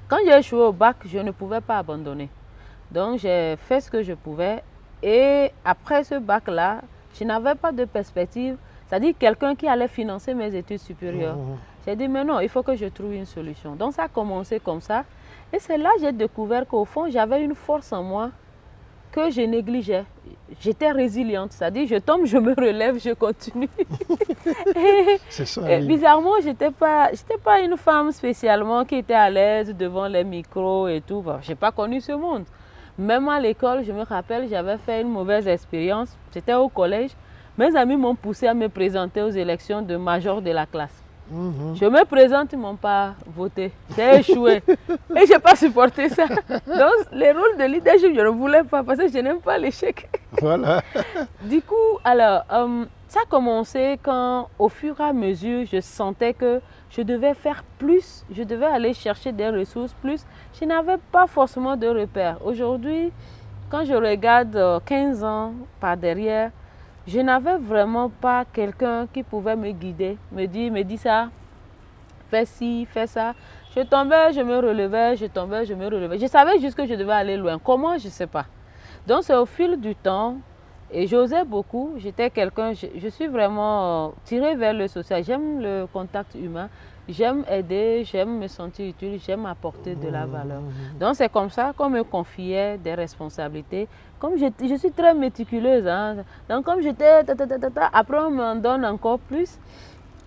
Quand j'ai échoué au bac, je ne pouvais pas abandonner. Donc, j'ai fait ce que je pouvais. Et après ce bac-là, je n'avais pas de perspective, c'est-à-dire quelqu'un qui allait financer mes études supérieures. J'ai dit, mais non, il faut que je trouve une solution. Donc, ça a commencé comme ça. Et c'est là que j'ai découvert qu'au fond, j'avais une force en moi que je négligeais. J'étais résiliente, c'est-à-dire je tombe, je me relève, je continue. C'est ça, Et oui. bizarrement, je n'étais pas une femme spécialement qui était à l'aise devant les micros et tout. Bon, je n'ai pas connu ce monde. Même à l'école, je me rappelle, j'avais fait une mauvaise expérience. C'était au collège. Mes amis m'ont poussé à me présenter aux élections de major de la classe. Je me présente, ils ne m'ont pas voté. J'ai échoué. Et je n'ai pas supporté ça. Donc, les rôles de leadership, je ne voulais pas parce que je n'aime pas l'échec. Voilà. Du coup, alors, ça a commencé quand, au fur et à mesure, je sentais que je devais faire plus, je devais aller chercher des ressources plus. Je n'avais pas forcément de repères. Aujourd'hui, quand je regarde 15 ans par derrière, je n'avais vraiment pas quelqu'un qui pouvait me guider, me dit ça, fais ci, fais ça. Je tombais, je me relevais, je tombais, je me relevais. Je savais juste que je devais aller loin. Comment, je ne sais pas. Donc c'est au fil du temps, et j'osais beaucoup, j'étais quelqu'un, je suis vraiment tirée vers le social, j'aime le contact humain, j'aime aider, j'aime me sentir utile, j'aime apporter de la valeur. Donc c'est comme ça qu'on me confiait des responsabilités. Comme je suis très méticuleuse, hein, donc comme j'étais, après on m'en donne encore plus.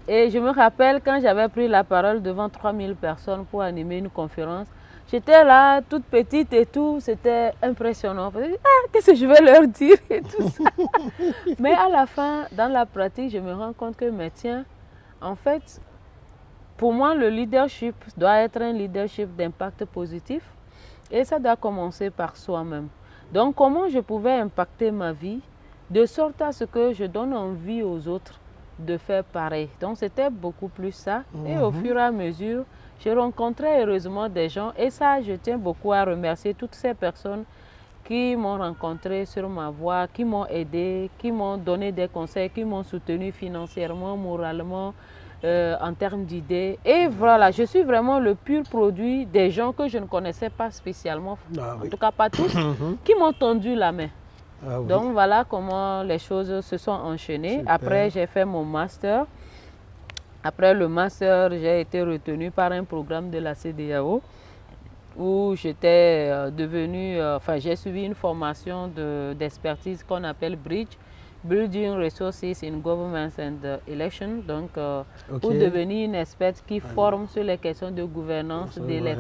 Et je me rappelle quand j'avais pris la parole devant 3000 personnes pour animer une conférence, j'étais là, toute petite et tout, c'était impressionnant. Ah, qu'est-ce que je vais leur dire et tout ça. Mais à la fin, dans la pratique, je me rends compte que, mais tiens, en fait, pour moi, le leadership doit être un leadership d'impact positif et ça doit commencer par soi-même. Donc, comment je pouvais impacter ma vie de sorte à ce que je donne envie aux autres de faire pareil. Donc, c'était beaucoup plus ça. Et au fur et à mesure, j'ai rencontré heureusement des gens et ça, je tiens beaucoup à remercier toutes ces personnes qui m'ont rencontré sur ma voie, qui m'ont aidé, qui m'ont donné des conseils, qui m'ont soutenu financièrement, moralement, en termes d'idées. Et voilà, je suis vraiment le pur produit des gens que je ne connaissais pas spécialement, en tout cas pas tous, qui m'ont tendu la main. Ah, oui. Donc voilà comment les choses se sont enchaînées. Super. Après, j'ai fait mon master. Après le master, j'ai été retenue par un programme de la CEDEAO où j'étais devenue, enfin j'ai suivi une formation d'expertise qu'on appelle BRIDGE, Building Resources in Governance and Election, donc pour devenir une experte qui forme sur les questions de gouvernance, d'élection.